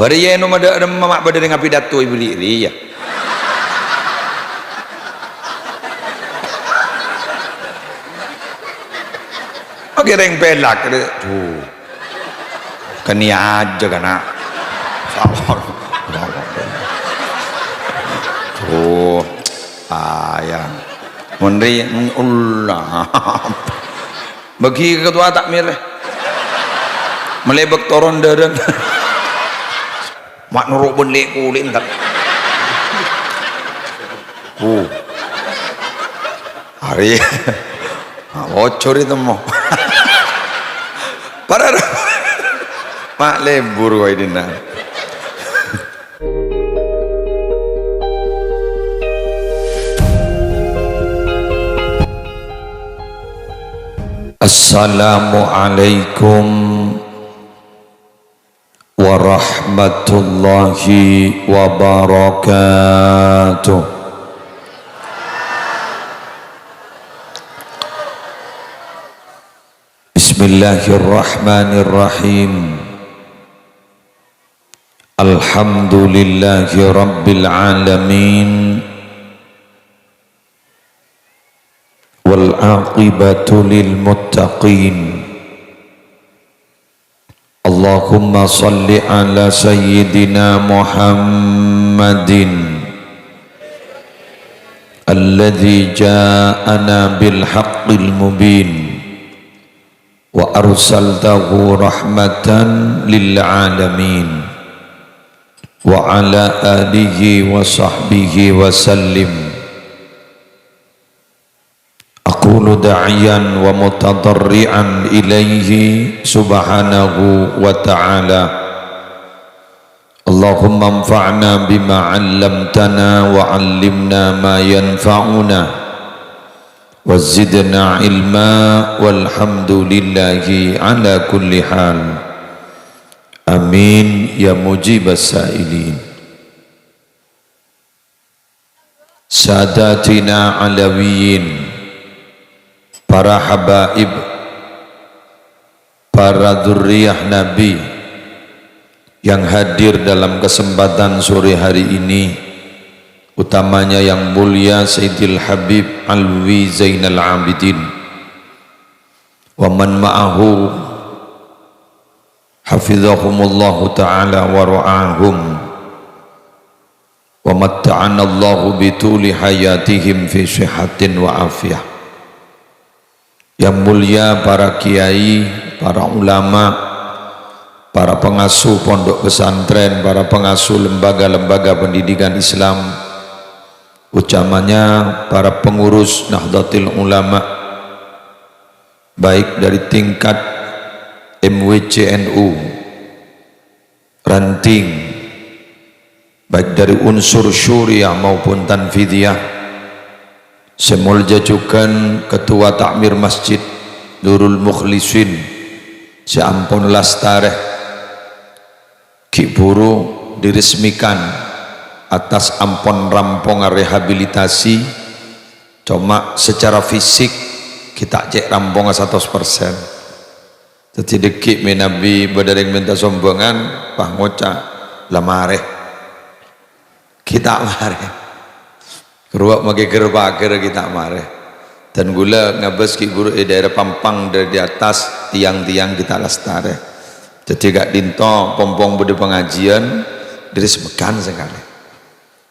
hari ya no ada mamak pada dengan pidato ibu diri ya. Oke reng pelak tuh. Kani aja kana. Sabar. Tuh. Ayah. Menri Allah. Bagi ketua takmir melebek toron dadan mak nuruk belik kulit tak hari bocor itu mau para mak lebur wa idina. Assalamualaikum warahmatullahi wabarakatuh. Bismillahirrahmanirrahim. Alhamdulillahi rabbil alamin. Wal aqibatu lil muttaqin. Allahumma salli ala sayyidina Muhammadin alladhi ja'ana bil haqqil mubin wa arsaltahu rahmatan lil alamin wa ala alihi wa sahbihi wa sallim. Aqulu da'iyan wa mutadarri'an ilaihi subhanahu wa ta'ala. Allahumma anfa'na bima 'allamtana wa 'allimna ma yanfa'una wa zidna ilma walhamdulillahi ala kulli hal. Amin ya mujibas sa'ilin. Sadatina alawiyin, para habaib, para dzurriyyah Nabi yang hadir dalam kesempatan sore hari ini, utamanya yang mulia Sayyidil Habib Alwi Zainal Abidin wa man ma'ahu hafizahumullahu ta'ala wa ra'ahum wa matta'ana Allahu bituli hayatihim fi sihhatin wa afiyah. Yang mulia para kiai, para ulama, para pengasuh pondok pesantren, para pengasuh lembaga-lembaga pendidikan Islam, ucapannya para pengurus Nahdlatul Ulama, baik dari tingkat MWCNU, ranting, baik dari unsur syuriah maupun tanfidiyah. Semul jajukan Ketua Takmir Masjid Nurul Mukhlisin Seampun Lastareh Ki Buru diresmikan atas ampon rampongan rehabilitasi. Cuma secara fisik kita cek rampongan 100%. Jadi dekik menabi badaring minta sombongan pah ngoca lamareh kita mareh keruak mage gerbakir kita mareh dan gula ngabes ki guru daerah Pampang dari di atas tiang-tiang kita lastare. Jadi gak dinto pompong bude pengajian diresmikan sekali.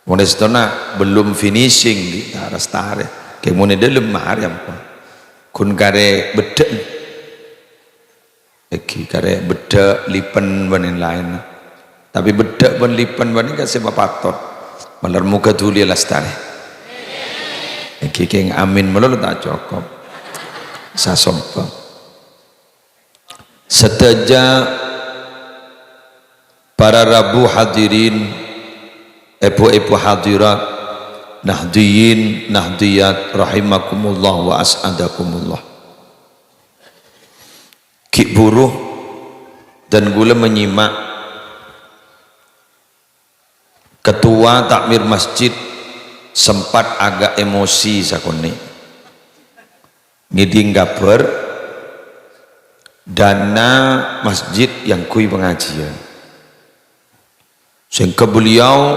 Monestona belum finishing kita lastare. Kemune dalam mahar yang kun kare bedek iki kare bedek lipen banin lain. Tapi bedek ban lipen banin kasih papatot. Malar muka tuli lastare. Kikeng amin melulu tak cukup sasompong seteja para rabu hadirin, ibu-ibu hadirat, nahdiyin nahdiyat rahimakumullah wa as'adakumullah. Ki buruh dan gula menyimak Ketua Takmir Masjid sempat agak emosi sakuni ngiding gaber dana masjid yang kui pengajian sehingga beliau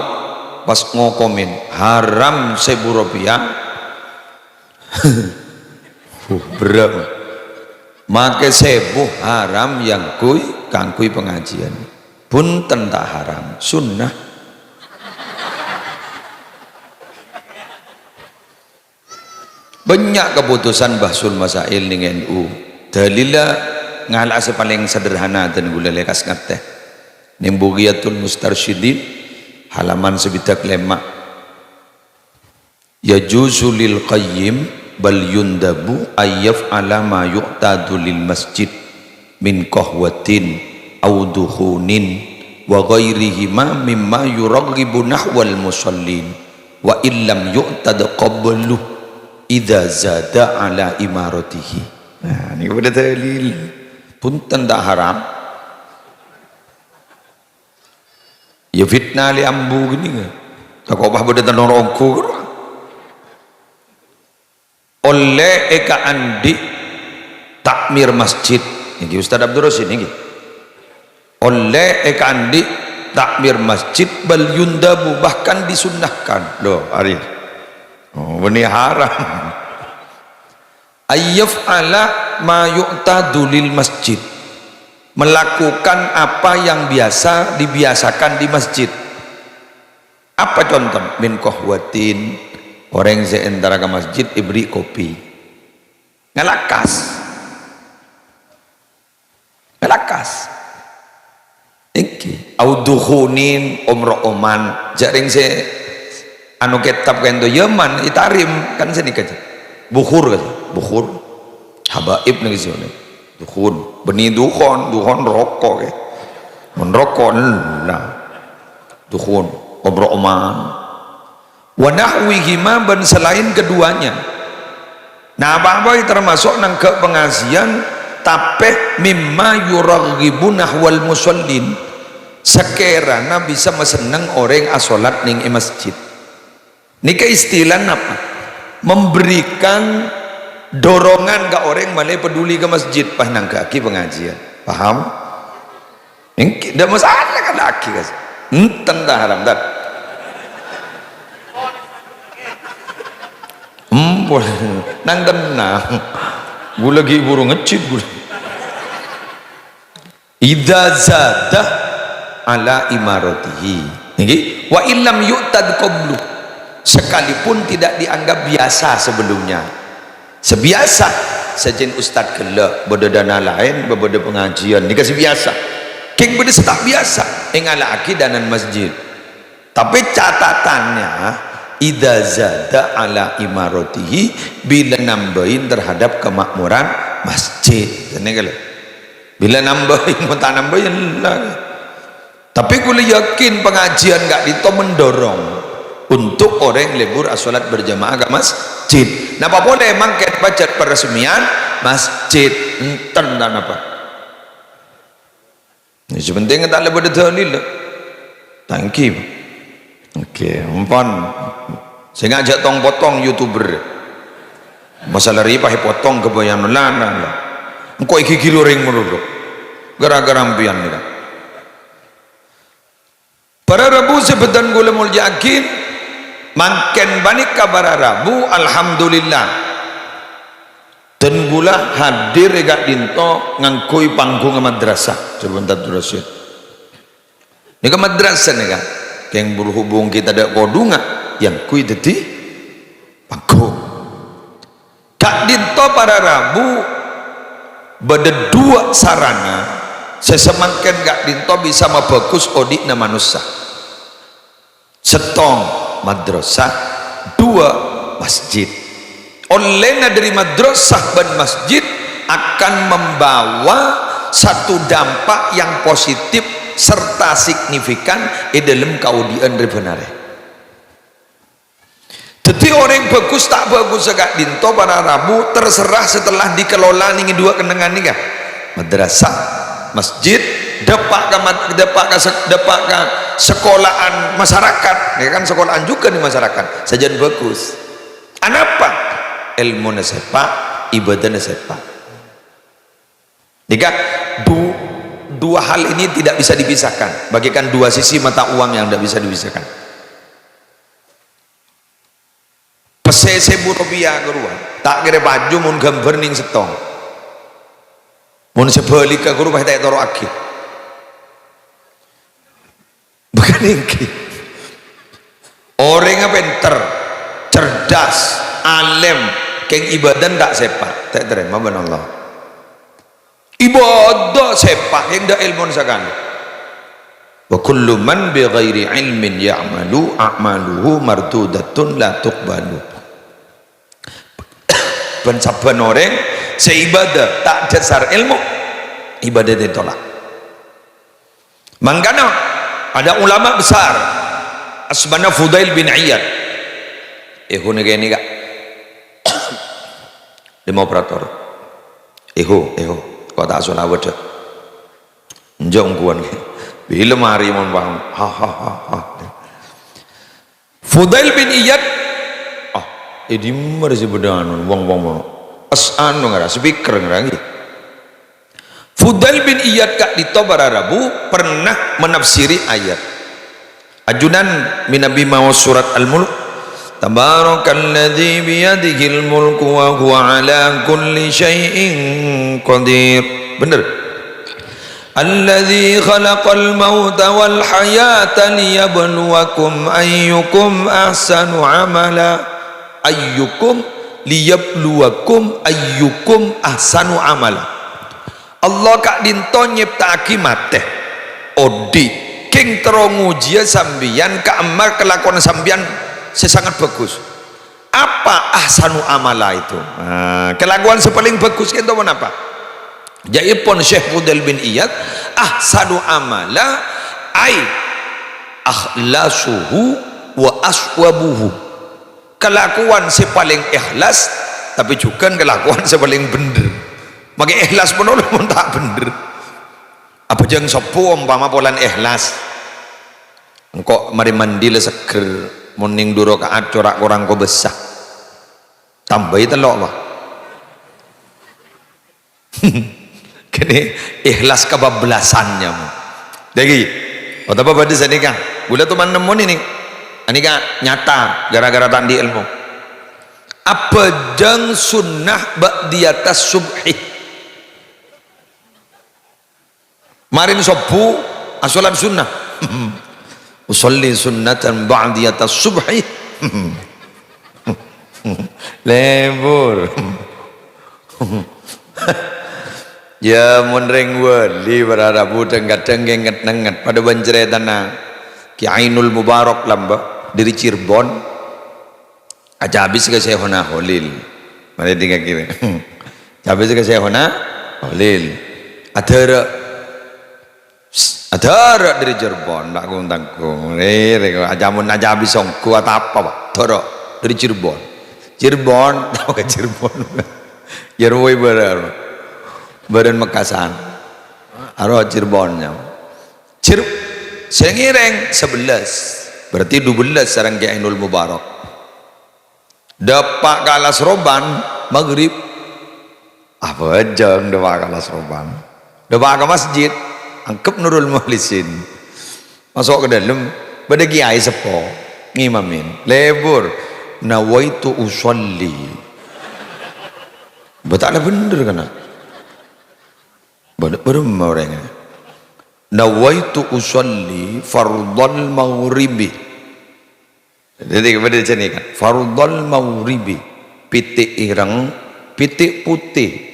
pas ngokomin haram 1.000 rupiah berapa make 1.000 haram yang kangkui pengajian pun tentang haram sunnah. Banyak keputusan bahsul masail ning NU dalila ngalah paling sederhana dan gula lekas ngateh ning Bughiyatul Mustarsyidin halaman sebidak lemak yajuzu lil qayyim bal yundabu ayyaf ala ma yu'tadu lil masjid min qahwatin aw duhunin wa ghairihima mimma yuraghibu nahwal musallin wa illam yu'tad qablu idza zada ala imaratihi. Nah ini kepada dalil punten tak haram ya fitnah li ambu gini nggak tak kau bah beda tanah rongku oleh eka andi takmir masjid ini Ustaz Abdul Rasid ini oleh eka andi takmir masjid bal yundabu bahkan disunnahkan loh Arif. Oh, ini haram ayyaf ala ma yu'tadu lil masjid melakukan apa yang biasa dibiasakan di masjid. Apa contoh? Min qahwatin orang seentara ke masjid ibri kopi ngelakas iki auduhunin oman jaring se anu kitab kendo Yaman itarim kan sini kaca bukhur habaib nih sini dukhun benih dukhon rokok ya menrokok lah dukhun oman wa nahwihima ban selain keduanya. Nah apa termasuk nang ke pengajian tapi mimma yuraghibu nahwal musallin sekiranya bisa meseneng orang asolat ning masjid. Nika istilah apa? Memberikan dorongan ke orang malai peduli ke masjid pas nang kaki pengajian. Paham? Ini tidak masalah kan laki guys. Tentang haram tak? Nang tenang. Gue lagi burung ngecit gue. Idza zada ala imaratihi. Niki wa illam yu'tad qablu. Sekalipun tidak dianggap biasa sebelumnya sebiasa sejen ustad gelak berdana lain berbeda pengajian ini kasih biasa king beda tak biasa ingala akidanan masjid tapi catatannya idza zada ala imaratihi bila nambahin terhadap kemakmuran masjid ini kalau bila nambahin minta nambahin lah tapi gue yakin pengajian gak dito mendorong untuk orang libur asolat berjamaah ke masjid. Nah apa boleh emang kayak baca peresmian masjid enten dan apa ini sepenting tak lebih dalil thank you oke umpan saya ngajak tong potong youtuber masalah ripah potong kebayang lana engkau iki kilo ring menurut gara-gara ampian ni para Rabu sebetan gula mul yakin mangken banik kabar Rabu alhamdulillah dan gula hadir gak dinto ngangkui panggung madrasah sebentar terus ini ke madrasah nih kan yang berhubung kita ada kodunga yang kui tadi panggung gak dinto para Rabu beda dua sarana sesemakin gak dinto bisa mabagus odik na manusia setong madrasah dua masjid olehnya dari madrasah dan masjid akan membawa satu dampak yang positif serta signifikan di dalam kaudian rebenare jadi orang bagus tak bagus agak dinto pada Rabu terserah setelah dikelola nih dua kenangan nih kan madrasah masjid depak ke sekolahan masyarakat ya kan sekolahan juga di masyarakat sajian bagus apa ilmu nasepa ibadah nasepa jika Dua hal ini tidak bisa dipisahkan, bagaikan dua sisi mata uang yang tidak bisa dipisahkan. Pese 1000 rupiah keruan tak kira baju mun gambar ning setong mun sebeli ke guru tak toro akeh bukan iki orang pinter cerdas alim keng ibadah tak sepak tak terima ben Allah ibadah sepak yang dak ilmu sakane wa kullu man bi ghairi ilmin ya'malu a'maluhu mardudatun la tuqbalu. Ben saben orang seibadah tak dasar ilmu ibadah ditolak. Mangkana ada ulama besar asbana Fudail bin Iyad hune kene kak demo operator kok tak salah wede njong kuan bila mari mon paham ha Fudail bin Iyad di mana sih bedanun wong asan ngara speaker ngerangi Fudail bin Iyad kak di Tobararabu pernah menafsiri ayat ajunan minabi mawas surat Al-Mulk tabarakalladzi biyadihil mulku wa huwa ala kulli syai'in qadir bener alladzi khalaqal mauta wal hayata liyabluwakum ayyukum ahsanu amala ayyukum liyabluwakum ayyukum ahsanu amala. Allah kak dinto nyiptaki mate odi king terongujia sambian ka amal kelakuan sambian sesangat bagus apa ahsanu amala itu kelakuan sepaling bagus itu apa jaipun Syekh Fudail bin Iyad ahsanu amala ay akhlasuhu wa aswabuhu kelakuan sepaling ikhlas tapi juga kelakuan sepaling bener makanya ikhlas pun pun tak bener apa jeng sopo umpama polan ikhlas engkau mari mandi le seger muning duro kaat corak orang ko besah tambahi telok apa kene ikhlas kebablasannya lagi apa pada sini kang gula tuh mana nemu ini ini kan nyata gara-gara tandi ilmu apa jang sunnah ba'diyatas subhi marin sopu asolan sunnah usolli sunnatan ba'diyatas subhi lembur ya munring wali berharapu kadang ngenget pada banjeretan Ki Ainul Mubarak lamba dari Cirebon aja habis ke Syekhona Holil mari tinggal kiri habis ke Syekhona Holil ada dari Cirebon tak kuntangku aja mun aja habis songku atau apa pak toro dari Cirebon tahu ke Cirebon Yerwoi badan Mekasan aro Cirebonnya Sengireng 11 berarti 12 sarang Ki Ainul Mubarak dapat kalas roban maghrib apa jeng dapat kalas roban dapat ke masjid angkep Nurul Mukhlisin masuk ke dalam pada kiai sepo ngimamin lebur nawaitu usolli betul bener kan bener orangnya nawaitu usolli fardal maghribi jadi kepada sini kan fardal maghribi pitik ireng pitik putih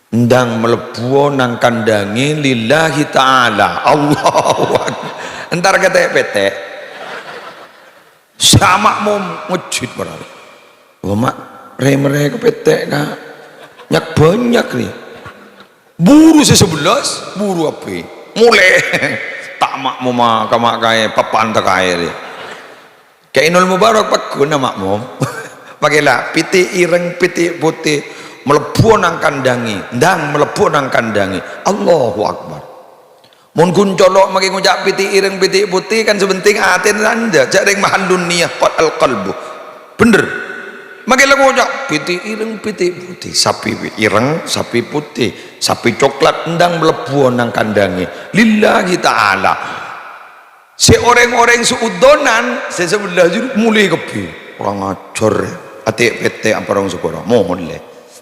ndang melepuo nang kandangi lillahi ta'ala Allahu akbar entar kata petek sama mau ngejit berarti mak remere ke petek kak nyak banyak nih buru 11 buru apa mulai tak makmum kamak kaya papan tak kaya dia Ki Ainul Mubarak pak guna makmum pakailah piti ireng piti putih melepuh nang kandangi ndang melepuh nang kandangi Allahu Akbar mun kun colok makin ngucap piti ireng piti putih kan sebenting atin anda jaring mahal dunia qad al qalbu bener makin lagu ojak piti ireng piti putih, sapi ireng sapi putih, sapi coklat endang melebu nang kandangi lillahi ta'ala. Seorang-orang seudonan sesebelah juru mulai kepi orang ajar atik PT apa orang sekolah mohon le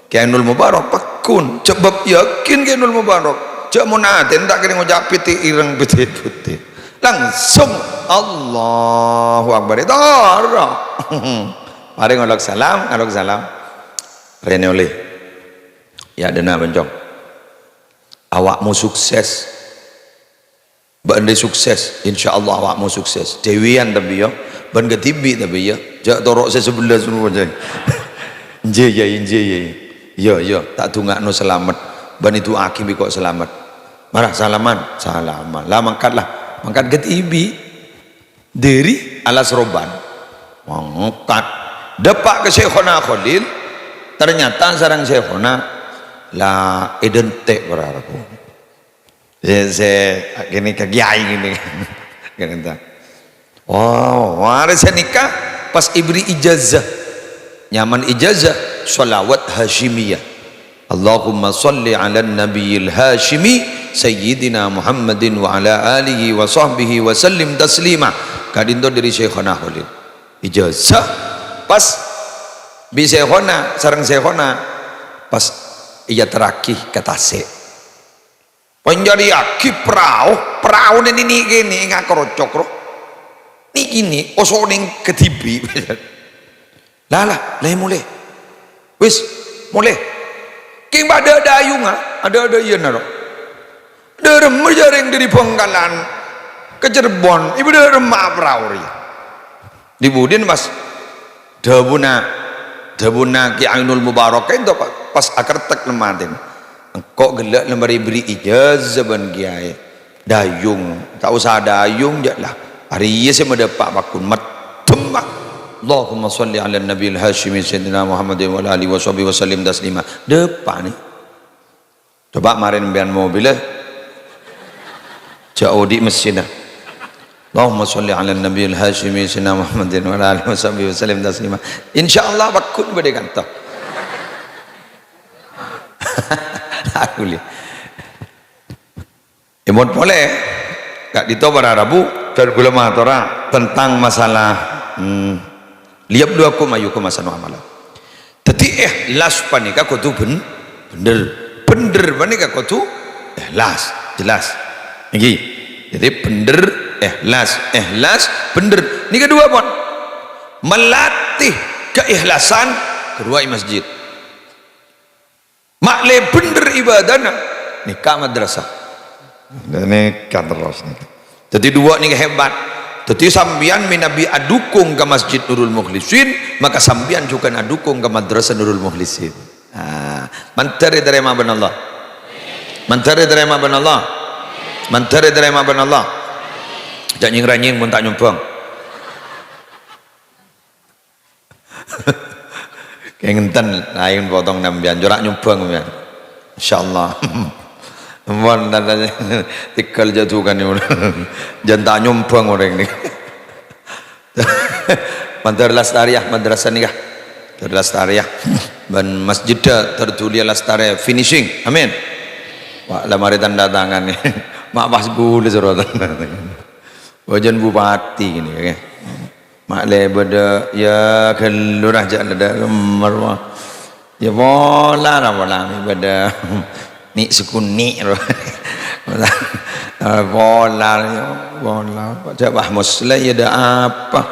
Kianul Mubarak pakun sebab yakin Kianul Mubarak cak monaten tak kira ngojak piti ireng piti putih langsung Allahu Akbar itu mari ngalok salam rene oleh ya dena bencong awakmu sukses bande sukses insyaallah awakmu sukses dewian tapi ya ban ketibi tapi ya jak torok sesebelah semua aja nje ya tak dungakno selamat ban itu akim kok selamat marah salaman lah mangkat ketibi dari alas roban mangkat depak ke Syekhona Khalil ternyata sarang Syekhona lah identik berharap saya gini ke kiai gini kan wow waris nikah pas ibri ijazah nyaman ijazah sholawat hashimiyah Allahumma salli ala nabiyil hashimi sayyidina Muhammadin wa ala alihi wa sahbihi wa sallim taslima kadindo dari Syekhona Khalil ijazah pas bi Syekhona sareng Syekhona pas iya terakih ketasik penjari aki perahu ini gini nggak kerocok roh ini osoning ketibi lah mulai wis mulai king pada ada ayung ada iya naro derem jaring dari Bangkalan ke Cirebon ibu derem perahu ya di Budin mas dabuna Ki Ainul Mubarak itu pas akar tek lematin kok gelak lemari beri ijazah ban kiai dayung tak usah dayung je lah hari iya saya mendapat bakun matemak Allahumma salli ala nabiyil hashimi sayyidina Muhammadin wa alihi wa sahbihi wa sallim taslima depan nih coba kemarin bian mobil jauh di mesin Allahumma salli ala nabiyil hashimi sayyidina Muhammadin wa alihi wa sahbihi wa sallim taslima insyaallah bakun bade kanta aku lihat imut boleh gak ditobar Rabu tergulama tora tentang masalah liap dua aku mayu ke masa amala tapi ikhlas panika kau tu bener panika kau tu ikhlas jelas lagi jadi bener ikhlas bener ini kedua pun melatih keikhlasan kedua di masjid makle bener ibadahnya nikah madrasah nikah terus jadi dua nih hebat jadi sambian minabi adukung ke masjid Nurul Mukhlisin maka sambian juga adukung ke madrasah Nurul Mukhlisin mantari dari ma Allah mantari dari ma Allah mantari dari ma Allah jak nying pun tak nyumbang kengenten lain potong nambian jorak nyumbang ya insyaallah mohon dan tikal jatuhkan ini jangan nyumbang orang ini Mantar Lastariah madrasah nikah Lastariah dan masjid tertulia Lastariah finishing amin Pak lamari tanda tangan nih mak pas gula serotan wajan bupati gini ya mak lebeda ya kelurah jak ada marwah ya bola pada ni sukuni bola coba muslah ya ada apa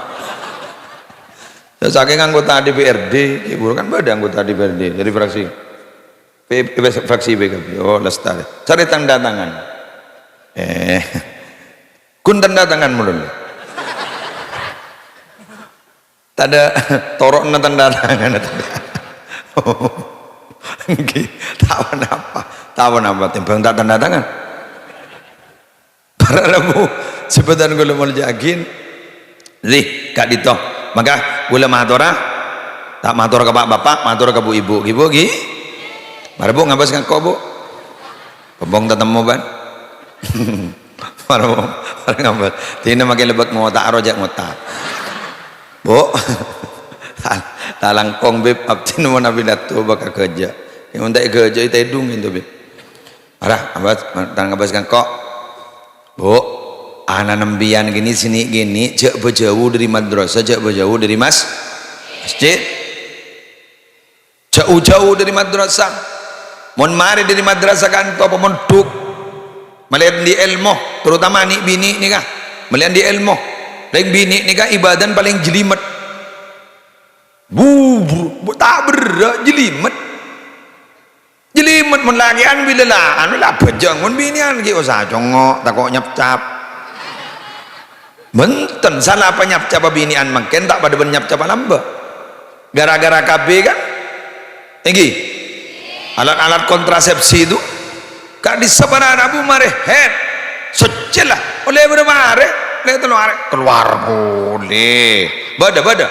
saking anggota DPRD ibu kan pada anggota DPRD dari fraksi PKB oh Lestari cari tanda tangan kun tanda tangan mulai tada torok na tanda tangan tawan apa timbang tak tanda tangan para lamu sebutan gula mau jagin lih kak dito maka gula matora tak matur ke bapak matur ke bu ibu gi mari bu ngabas kan kok bu kebong tetemu ban mari ngabas tina makin lebat mau tak rojak mau tak bu talangkong beb abtin mo na binato baka kerja yang untuk kerja itu hidungin tuh beb arah abas tangabas kan kok bu anak nembian gini sini gini cek berjauh dari madrasah cek berjauh dari masjid jauh-jauh dari madrasah mon mari dari madrasah kan apa mon duk melihat di ilmu terutama nih bini nih kah melihat di ilmu lain bini nih kah ibadan paling jelimet tak berak jelimet menlagian bila lah anu lah bejeng mun binian ki usah congok takok nyap-cap benten salah apa nyap-cap binian makin tak pada nyap-cap lamba gara-gara KB kan iki alat-alat kontrasepsi itu kak di sebenarnya Abu Marehet secelah oleh bermare keluar boleh bada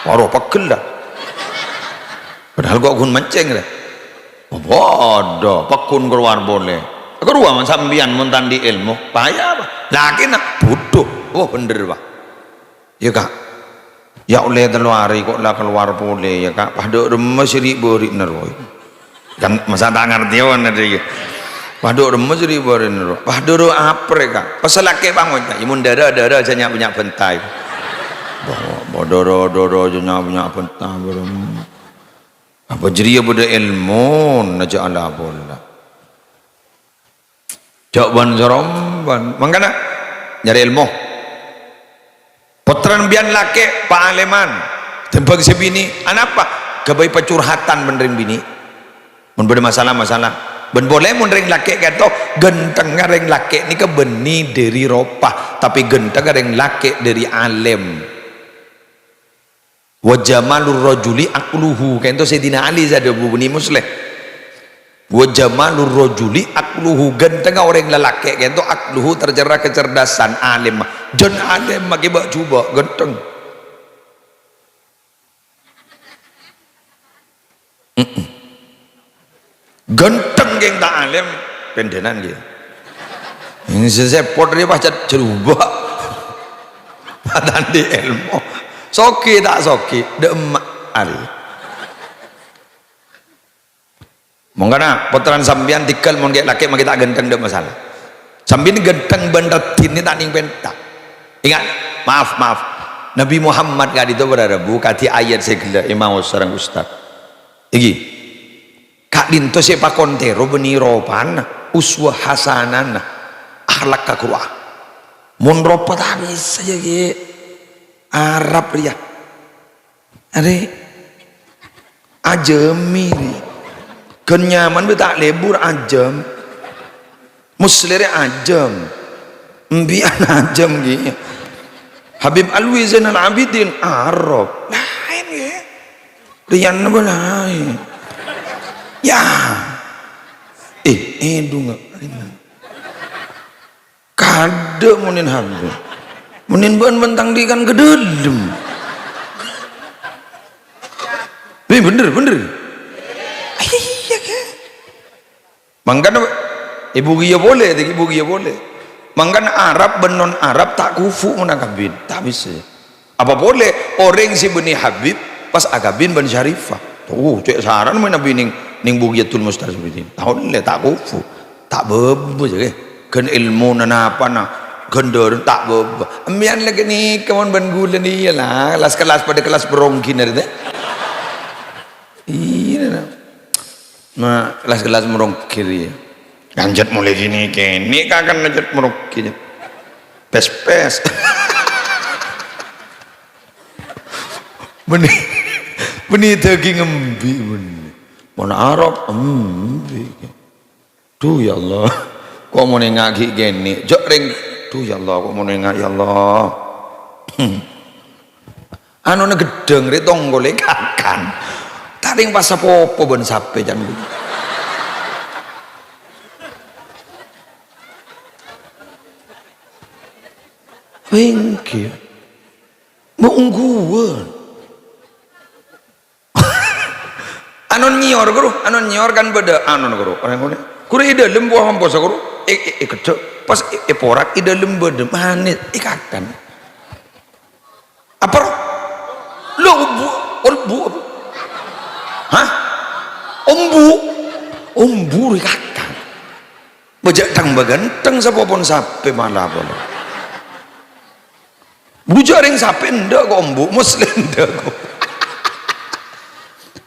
waruh pegel dah padahal gua gun mancing dah bodoh pekun keluar boleh keluar sambian muntan di ilmu payah apa lagi nak bodoh oh bener pak ya kak ya oleh telari kok lah keluar boleh ya kak pada remes ribu neroi kan masa tak ngerti on ada pada remes ribu neroi pada apa kak pasal laki bangun ya imun darah janya punya bentai bodoh janya punya bentai apa jeria pada ilmu naja ala bola jawaban soromban makanya nyari ilmu potran bian laki pak aleman tembak sebini anapa kebaik pecurhatan benerin bini bener masalah ben boleh menering laki kata genteng ngareng laki ni ke beni dari ropah tapi genteng ngareng laki dari alim wa jamalur rajuli aqluhu kan itu Sayyidina Ali zada buni musleh wa jamalur rajuli aqluhu genteng orang lelaki kan itu aqluhu tercerah kecerdasan alim jan alim maki bak cuba genteng genteng geng tak alim pendenan gitu ini sesepot dia pacat cerubah badan di ilmu soki tak soki demak ari mongkana potran sambian tikal mon gek laki maki tak genteng dek masalah sambian genteng bendetin ni tak ning pentak ingat maaf Nabi Muhammad gak itu berarabu kati ayat segala imam seorang ustaz iki kak linto siapa kontero beni ropan uswah hasanana akhlak kakurah mon ropat habis saja gitu Arab dia ada ajami kenyaman betak lebur ajam muslire ajam mbian ajam gitu Habib Alwi Zainal Abidin Arab lain ya rian apa lain ya dunga kade munin Habib munin ban bentang di kan gededem bener iya kan mangkan ibu gia boleh mangkan Arab ben non Arab tak kufu menangkabin tak bisa apa boleh orang si beni Habib pas agabin ben Syarifah cek saran mana bining ning bugiatul mustarsyidin tahun le tak kufu tak bebu je kan ilmu nana apa na gendor tak bobo ambian lagi ni kawan banggulan ni lah kelas pada kelas berongkin ada iya nah kelas merongkir ya ganjat mulai gini kini kakan ganjat merongkir pes benih daging embi mana Arab embi tuh ya Allah kok mau ngagi gini jok ring tuh ya Allah kok mau nengak ya Allah anu gedeng ri tonggole kakan taring pas apa ben sape jan wengki mungguan anon nyior kan beda anon guru orang ngene kure ide lembu hampa guru kecek pas porak ide lembu manit ikatan apa lo Olbu apa? Hah? Ombu kakak. Bejak tang baganteng sapapun sape malah boleh. Bujak ring sape ndak kok ombu muslim ndak kok.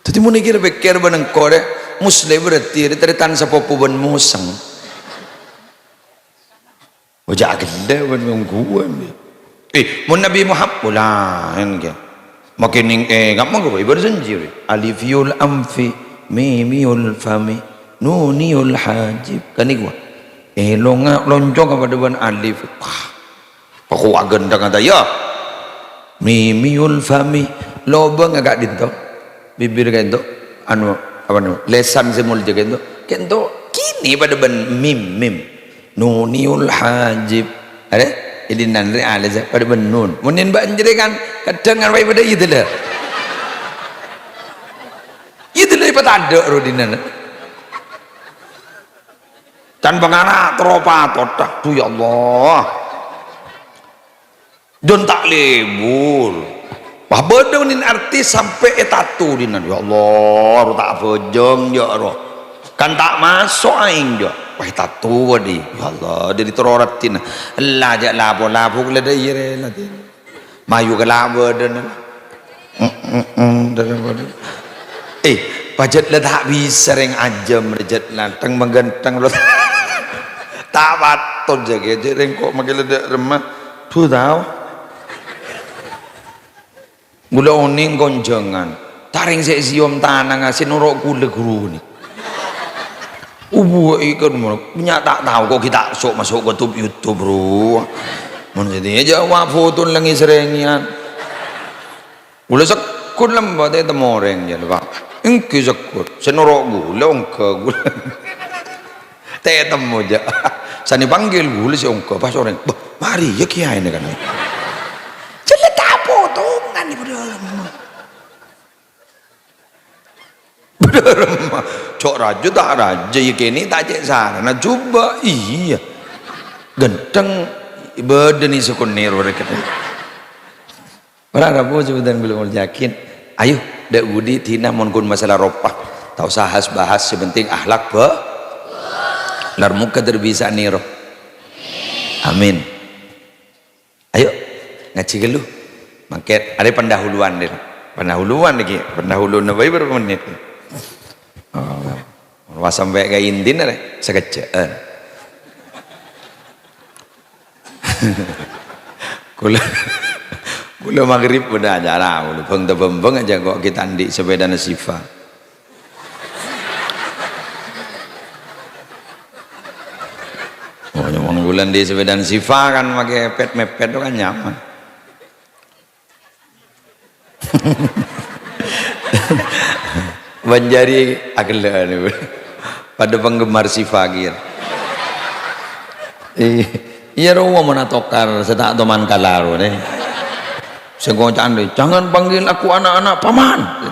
Jadi mau nikir pikir beneng kore muslim berarti teritan sapopo ben musang. Bejak gede ben gua. Mun Nabi Muhammad ulah kan. Makin gampang kok berjanji. Alifiyul amfi, mimiyul fami, nuniyul hajib. Kan iku. Loncong kepada ban alif. Pokok agenda kata ya. Mimiyul fami, lobang agak dinto. Bibir kento anu apa nu? Lesan semul jaga kento. Kento kini pada ban mim. Nuniyul hajib. Ada? Jadi nanti ada pada benun. Mungkin banjir kan kadang kan pada itu lah. Itu lah petanda rodinan. Tanpa ngana teropa totak tu ya Allah. Don tak lebur. Wah bodoh nin artis sampai etatu dinan ya Allah. Tak bojong ya Allah. Kan tak masuk aing jo. Wah tatu wadi ya Allah dari teroratin Allah jak lapo kala dah ire lah mayu ke lapo dan pajet lah tak bisa reng ajam rejat lantang menggantang lo tak patut jaga je reng kok makin ledak remah tu tahu gula oning konjangan taring saya siom tanah ngasih norok gula guru ni ikan punya tak tahu kok kita masuk ke YouTube bro. Menjadi jawab foto lagi serengian. Gula sekut lembah teh temoreng je pak. Engkau sekut senorok gula ongke gula. Teh temu je. Sani panggil gula si ongke pas orang. Mari ya kiai ni kan. Jadi tak foto kan ni bro. Cok raja tak raja ya kini tak cek sana coba iya genteng badan ni sekunir mereka orang rabu sebutan belum yakin ayo dak budi tina mon masalah ropah tak usah bahas sebenting akhlak lar muka terbisa niro amin ayo ngaji gelu maket ada pendahuluan lagi pendahuluan berapa menit wah sampai ke intin ada sekejap kula maghrib udah acara beng aja kok kita andi sepeda nasifa nyaman bulan di sepeda nasifa kan pakai mepet itu kan nyaman Banjari agak pada penggemar si Fakir. Iya rawa mana tokar setak teman kalaro deh. Segocan deh, jangan panggil aku anak-anak paman.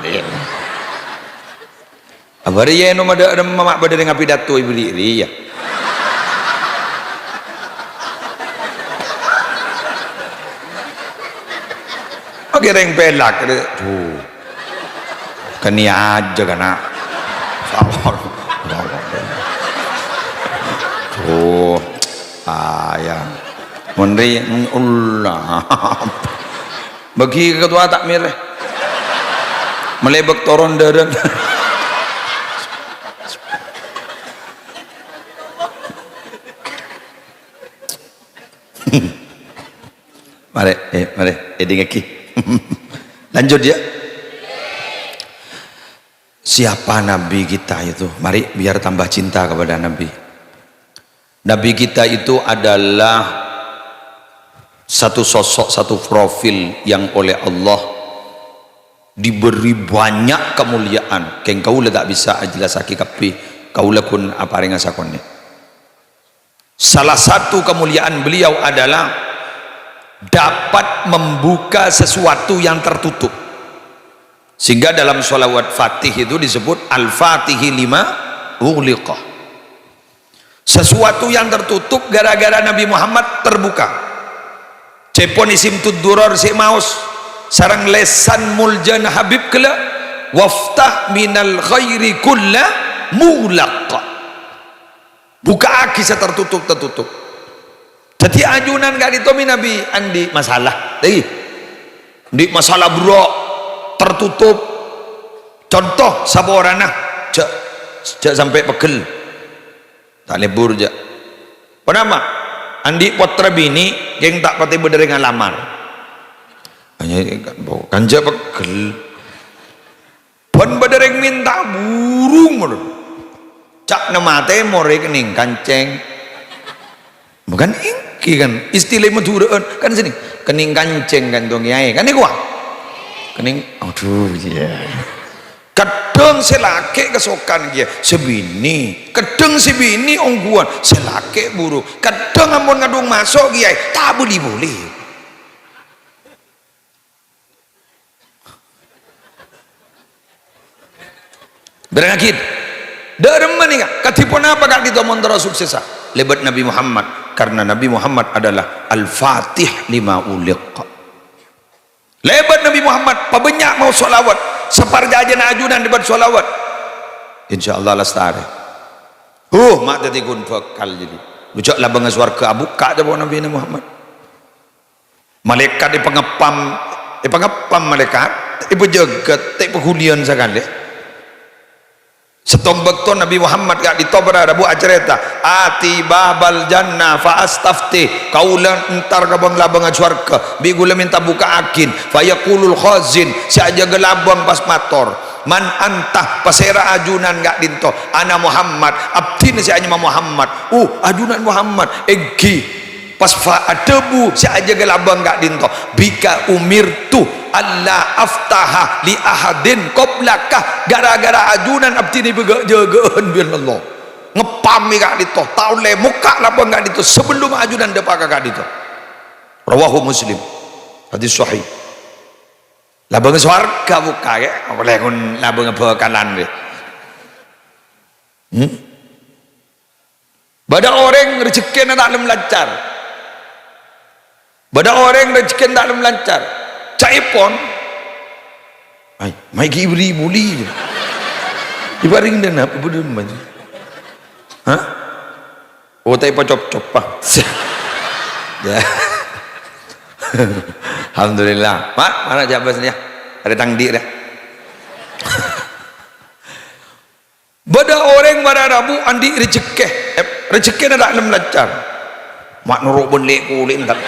Abari ya no ada mamak pada dengan pidato ibu diri ya. Oke reng pelak tuh. Kani aja kana sabar tuh ayah menri Allah bagi ketua takmir melebek toron dadan mari ngeki lanjut ya. Siapa Nabi kita itu? Mari biar tambah cinta kepada Nabi. Nabi kita itu adalah satu sosok, satu profil yang oleh Allah diberi banyak kemuliaan. Keng kau tak bisa jelasaki kapi kau lakun apa ringan sakonnya. Salah satu kemuliaan beliau adalah dapat membuka sesuatu yang tertutup. Sehingga dalam sholawat Fatih itu disebut Al-Fatihi lima ughliqa. Sesuatu yang tertutup gara-gara Nabi Muhammad terbuka. Cepon isim tuduror si maus sarang lesan muljan habib kala waftah minal khairi kulla mulaq, buka aki tertutup jadi ajunan gak ditomi nabi andi masalah lagi di masalah bro tertutup contoh saborana jak sampai pegel tak lebur jak penama andi potra bini yang tak pati berdering lamar hanya kan jak pegel pon berdering minta burung cak nama temor kening kanceng bukan ingki kan istilah maduraan kan sini kening kanceng kan dong yai kan ini gua kening aduh ya kadang selake kesokan dia sebini kadang sebini ongguan selake buru kadang amun ngadung masuk dia tak boleh berangkit derman ni katipun apa kak ditomon terus sukses lebat Nabi Muhammad karena Nabi Muhammad adalah al-fatih lima uliq lebat Nabi Muhammad pabanyak mau solawat separjajan ajunan debat solawat insyaallah lestari mak tadi kun fakal jadi ucap lah bangga swarga buka debat Nabi Muhammad malaikat pengepam malaikat jagat penghulian sekali setombak tu Nabi Muhammad gak ditobra ada buat cerita ati babal jannah fa astafti kaulan entar kabang labang syurga bi gula minta buka akin fa yaqulul khazin si aja gelabang pas mator man antah pasera ajunan gak dinto ana Muhammad abdin si aja Muhammad ajunan Muhammad egi pas fa adebu si aja gelabang gak dinto bika umirtu Allah aftaha li ahadin qoblakah gara-gara ajunan abdi ni jagaan biar Allah ngepami kak dito tahun le muka labang kak dito sebelum ajunan depan kak dito rawahu Muslim hadis sahih labang swarga buka ya oleh kun labang bekalan deh bada orang rezeki nak dalam lancar bada orang rezeki dalam lancar caipon ay mai gibri buli ibaring dan apa bedem aja ha tai pacop-cop pa ya alhamdulillah mak mana jabasnya ada tangdi dah bada orang pada rabu andi rezeki nak dalam lancar mak nuruk benlek kulit tak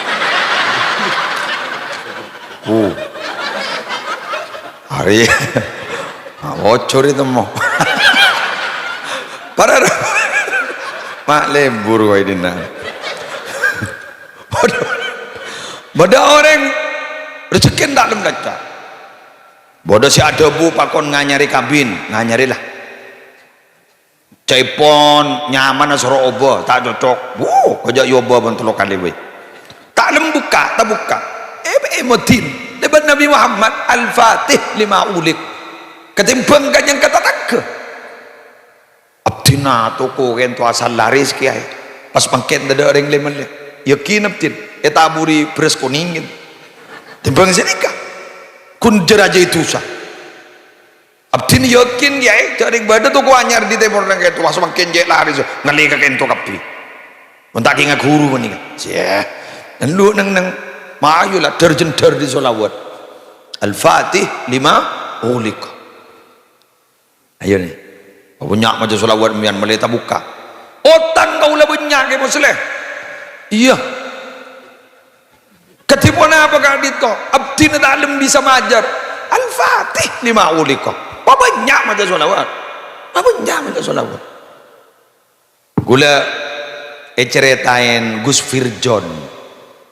hari bocor itu mau para mak lebur kau ini bada orang rezeki dalam lancar bodoh si ada bu pakon nganyari kabin nganyari lah caipon nyaman asro obo tak cocok kajak yobo bantelo kali we tak lembuka tak buka emotin debat Nabi Muhammad al-fatih lima ulik ketimbang yang kata tak abdina toko kan tu asal laris kiai pas pangket ada orang lemen le yakin abdin etaburi beres kuning timbang senika kun jeraja itu sah abdin yakin kiai cari badan tu ko anyar di temor nang ketu pas pangket je laris ngali ka kento kapi untak ingat guru menika sia dan lu nang mayulah terjenter di solawat al-fatih lima ulik ayo nih banyak macam solawat mian meleta buka otan kau lah banyak ke musleh iya ketipun apa kak dito abdi na dalam bisa majar al-fatih lima ulik banyak macam solawat banyak macam solawat gula ceritain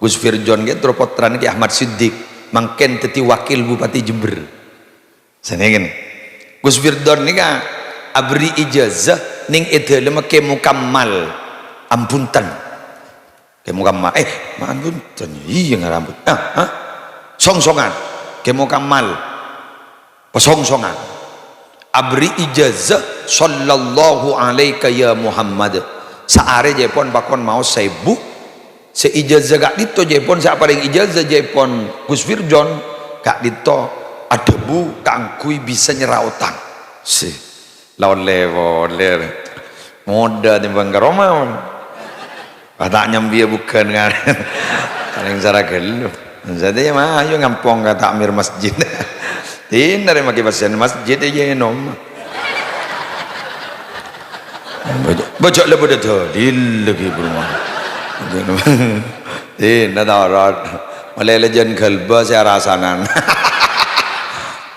Gus Firjon gitu potran ki Ahmad Siddiq mangken teti wakil Bupati Jember sana kan Gus Firjon ni kan abri ijazah ning edele make mukammal ampuntan ke mukammal ampuntan iya ngarambut songsongan ke mukammal pesongsongan abri ijazah sallallahu alaika ya Muhammad saare jepon bakon mau sebu seijazah gak dito jepon saya paling ijazah jepon Gus Firjon Kak Dito ada bu kangkui bisa nyerah utang sih lawan lever moda timbang ke Roma kata nyambia bukan kan paling cara gelu jadi mah ayo ngampong kata amir masjid tin dari maki pasien masjid aja nom bocok lepas dah dil lagi berumah tin dah rot malah lejen kalba saya rasanan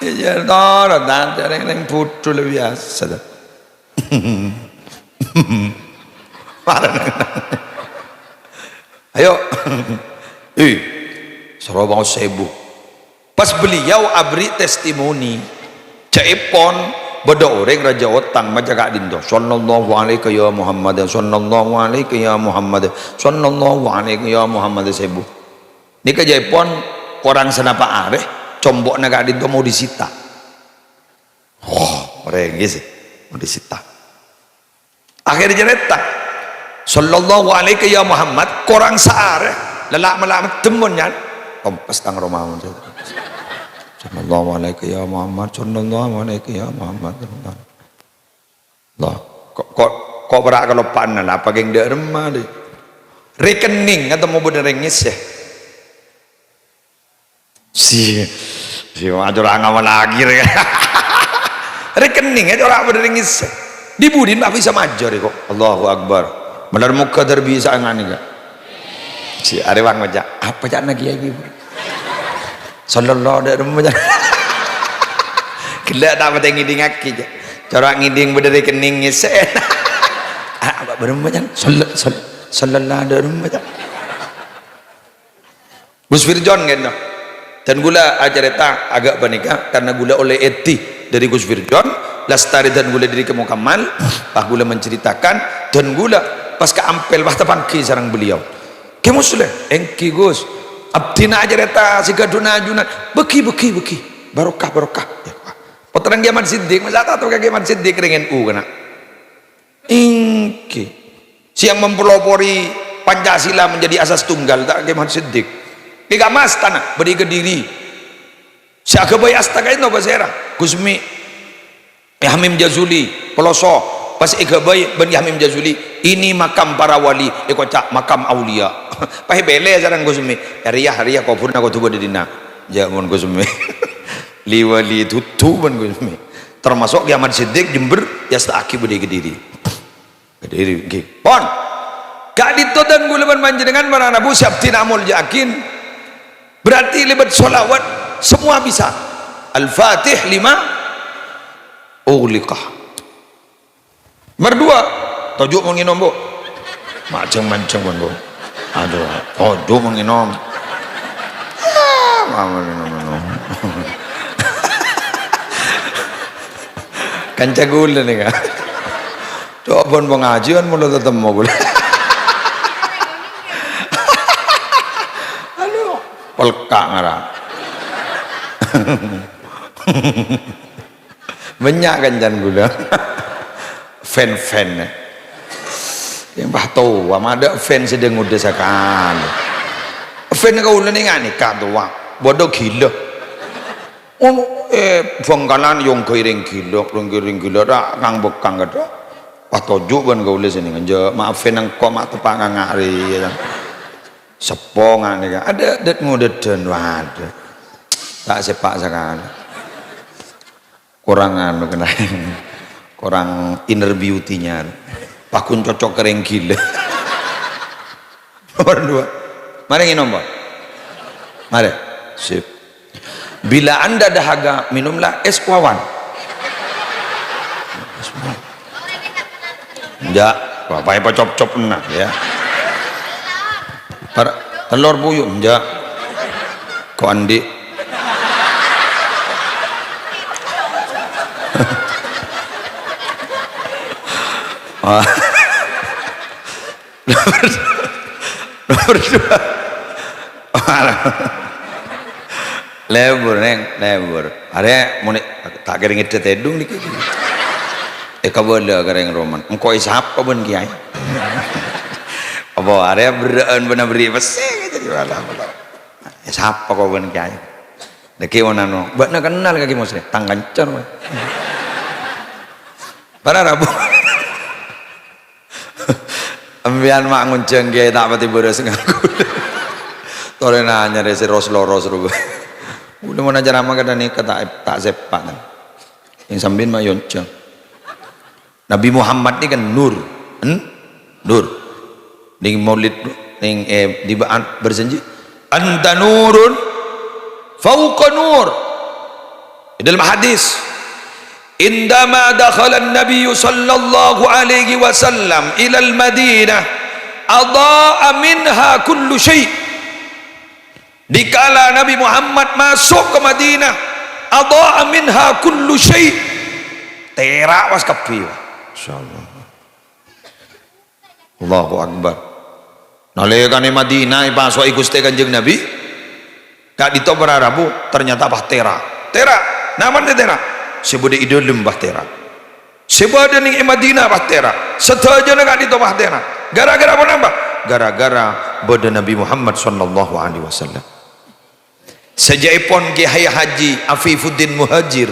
ya dah dan cara yang putu lebih biasa dah ayo Sarabang Sebu pas beliau abri testimoni caipon beda orang raja otang majaga dindo sallallahu alaihi ya Muhammad sallallahu alaihi ya Muhammad sallallahu alaihi ya Muhammad Sebu ni ka jaipon orang senapa areh combok naga dindo mau disita orang gitu mau disita akhirnya cerita sallallahu alaihi ya Muhammad korang saare lelak melak temunnya kompas tang Romawi sallallahu alaihi ya Muhammad sallallahu alaihi ya Muhammad Allah kok berak kalau panen lah pakai ndak remah deh rekening atau mau bener ngis ya si orang ngawal lagi rekening aja orang bener ngis dibudin tak bisa majar kok Allahu Akbar benar muka terbisa ngani gak si arewang aja apa cak lagi lagi sallallahu alaihi wasallam gila tak penting ngiding aki je cara ngiding bener rekening ngis apa bener macam sallallahu alaihi wasallam Gus Firjon kan dan gula ajareta agak panika karena gula oleh eti dari Gus Firjon lastari dan gula diri kamu kamal pak gula menceritakan dan gula pas ke ampel pas tepangki sarang beliau ke muslim engki Gus abdina ajareta sigaduna ajunan beki barokah ya potran Giaman Siddiq masa tahu ke Giaman Siddiq dengan kena engki siang mempelopori Pancasila menjadi asas tunggal tak Giaman Siddiq tiga mas tanah beri ke diri siaga bayi astaga itu basera Gusmi Hamim Jazuli peloso pas igabai ben Hamim Jazuli ini makam para wali ekocak makam aulia pahe bele sarang Gusmi hariah kau purna kau tugu dina jamun Gusmi liwali tutu ben Gusmi termasuk Giaman Siddiq Jember ya staki beri ke diri nggih pon gak ditodan guleban panjenengan para nabu syabtin amul yakin berarti lebat sholawat semua bisa Al-Fatih 5 uliqah berdua tujuh menginom bu macam-macam kan bu aduh tujuh menginom minum kanca gula nih kan coba pengajian mulai ketemu gula aduh pelkak ngarang banyak kancan gula fan yang bah tahu ada fan sedang udah sakan fan kau ulah ni ngani kan tu wah bodoh gila bangkalan yang kering gila dah kang bekang kata pas tujuh ban kau ulah sini nganja maaf fan yang kau mak tepak ngari sepong ni kan ada dat ngudedan waduh tak sepak sakan kurangan kena kurang inner beauty-nya pakun cocok kering gila nomor 2 mari nginom Pak mari sip bila anda dahaga minumlah es wawan enggak apa-apa cop-cop enak ya telur buyuk enggak kok andi nomor 2 lebur ada mau tak kering itu tedung dikit kabel kering roman engkau isap apa ben kiai apa ada beraan benar beri pesing jadi malah isap kau ben kiai Deki onano, buat nak kenal kaki muslim, tangkancor. Para Rabu. Ambian mak ngunceng ge tak pati beres ngaku. Tore nanya resi rosloro seru. Udah mau najar ama kada nikah tak sepak kan. Yang sambin mak yonceng. Nabi Muhammad ni kan nur. Nur. Ning maulid ning di berjanji anta nurun fauqa nur. Dalam hadis indama dakhala an-nabiy sallallahu alaihi wasallam ila al-Madinah adaa minha kullu syai'. Dikala Nabi Muhammad masuk ke Madinah adaa minha kullu syai', terak was kabeh. Insyaallah. Allahu akbar. Nalikane Madinah pasoi Gusti Kanjeng Nabi gak dito Rabu ternyata bahtera. Tera, namanya tera. Sebode ide lembah tera. Sebode ning Madinah bahtera. Setajana gak dito bahtera. Gara-gara apa nambah? Gara-gara bode Nabi Muhammad sallallahu alaihi wasallam. Sejaipun Ki Haji Afifuddin Muhajir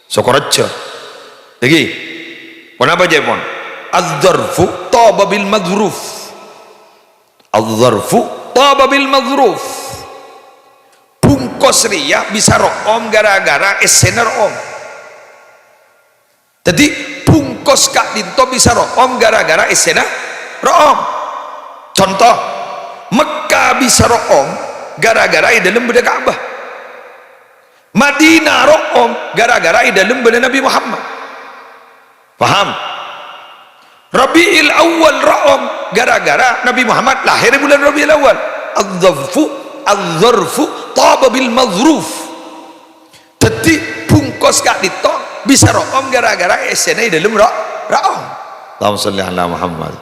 Sokorejo. Lagi. Kenapa jaipun? Az-zarfu taba bil madruf. Az-zarfu taba bil madruf. Bungkos riya bisa room gara-gara esener om. Jadi bungkos kak dinto bisa room gara-gara esener room. Contoh Mekah bisa room gara-gara dalam beda Ka'bah. Madinah room gara-gara dalam beda Nabi Muhammad. Paham? Rabi'il Awal room gara-gara Nabi Muhammad lahir bulan Rabi'il Awal. Az-zarfu taba bil madruf. Jadi bungkos kak dito bisa room gara-gara esene dalam room. Allahumma sholli ala Muhammad.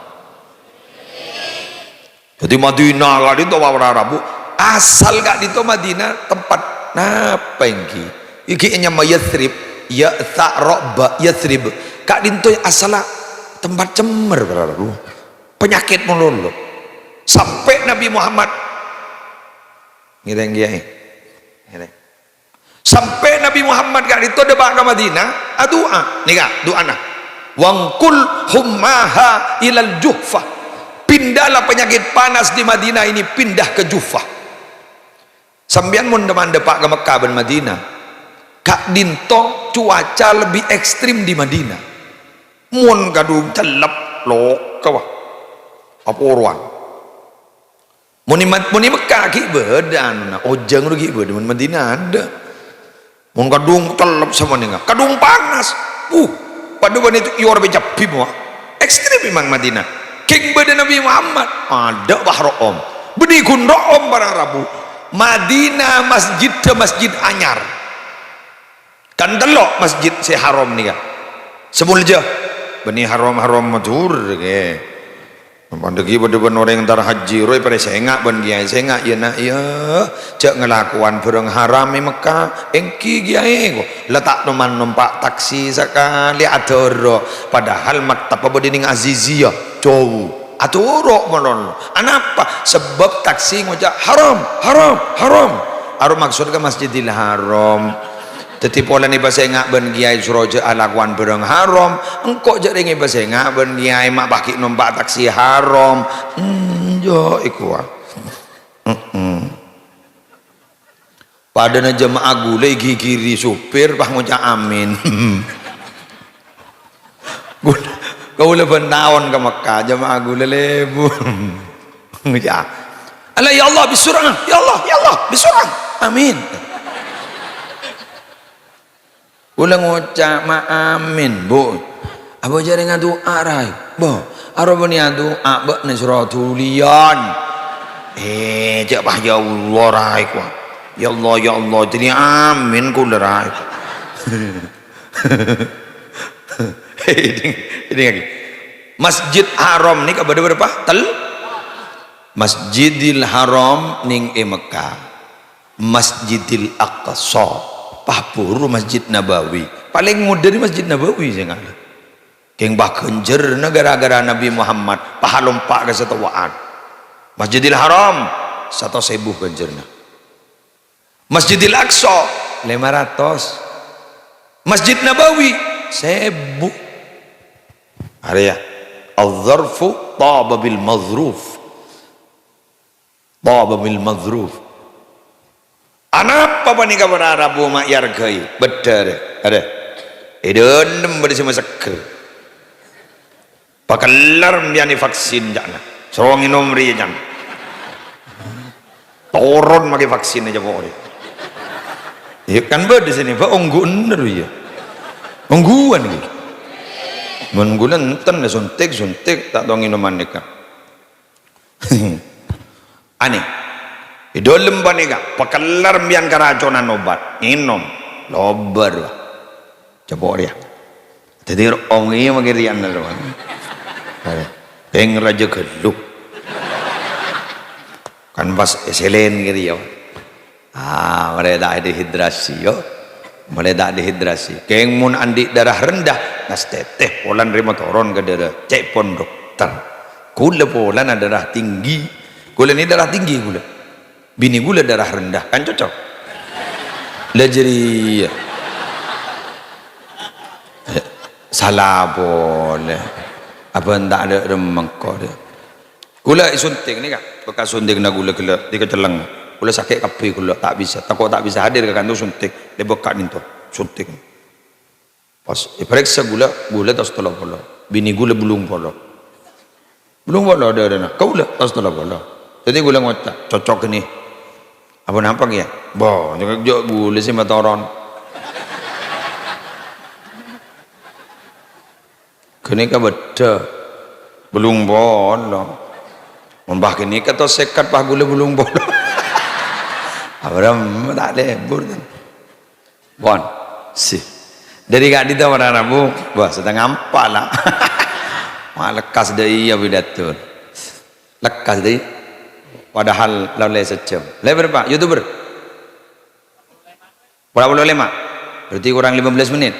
Jadi Madinah kak dito para Rabu asal kak dito Madinah tempat napa ingki iki nyama Yathrib ya tha'raba Yathrib kak dito asal tempat cemer para Rabu penyakit melulu sampai Nabi Muhammad ngireng kiai sampai Nabi Muhammad kak dito debak ke Madinah doa nih kak doa nah wangkul hummaha ilal Juhfah, pindahlah penyakit panas di Madinah ini pindah ke Juhfah. Sambian mun depan depak ke Mekah dan Madinah kak dinto cuaca lebih ekstrim di Madinah. Mun kadung celep lo kawah apa uruan muni Mekah ki bedan ojang rugi bedan Madinah ada mun kadung celep sama nih kadung panas paduan itu ior becap bimwa ekstrim memang Madinah king bedan Nabi Muhammad ada bahroom benikun room para Rabu Madinah masjid anyar kan delok masjid si haram nih kan sebulja bani haram matur ke pandegi bedeban orang tar haji roy pada sengak ban kiai sengak ya nak ya cek ngelakuan barang haram di Mekah engki kiai ko letak teman numpak taksi sekali adoro padahal matapa bedining aziziyah cow aturo monon anapa sebab taksi ngojak haram maksud ke Masjidil Haram. Tetapi pola ni bahasa ngak ben kiai suroja alakuan berang haram engkau jadi ngi bahasa ngak ben kiai mak baki numpak taksi haram jo ikwa pada na jemaah gule kiri supir bah ngucap amin kau leban naon ke Mekah jemaah gule lebu ngucap Allah ya Allah bisurang ya Allah bisurang amin. Ulang ngucap ma amin bu apa jari ngadu arai bu arab ni adu abak ni suratulian cak bah ya Allah rai ku ya Allah jadi amin ku rai ini lagi Masjid Haram ni kepada berapa Masjidil Haram ning Mekah Masjidil Aqsa pahpuru Masjid Nabawi paling mudah di Masjid Nabawi saya ngali keng bah kenjer negara-gara Nabi Muhammad pahalompak ke setawaan Masjidil Haram 1.000 kenjerna Masjidil Aqsa 500, Masjid Nabawi 1000. Ada ya, al-zarfu taba bil mazruf, taba bil mazruf. Anak apa nih kabar Arabu mak yargai benar ada idon bersama seker pakalar miani vaksin jana sorong nomri jan toron maki vaksin aja boleh ya kan ber di sini pak ongguan ya ongguan gitu menggulan enten suntik tak tahu minuman nikah aneh idolem panika pakalar mian keracunan obat minum lobar coba dia jadi orang ini mengirian lalu yang raja geluk kan pas selen gitu ya mereka dehidrasi yo mereka dehidrasi keng mun andi darah rendah nas teteh polan rima toron ke darah cek pon dokter gula polan darah tinggi gula ini darah tinggi gula bini gula darah rendah kan cocok lajeri salah boleh apa ndak ada remengko dia gula suntik ni kan bekas suntik na gula di keceleng gula sakit kapi gula tak bisa takut tak bisa hadir ke kantor suntik dia bekat ni tu suntik pas periksa gula tas tolak bola bini gula belum bola ada kau gula tas tolak bola jadi gula ngotak cocok ni apa nampak ya boh jok gula sih matoron kini ka beda belum bolong membah kini kata sekat pah gula belum bolong abram tak lebur bon sih dari gak dita pada Rabu bah setengah empat lah lekas dari ya bidatur lekas dari padahal lalu sejam lebar pak youtuber berapa 5 berarti kurang 15 menit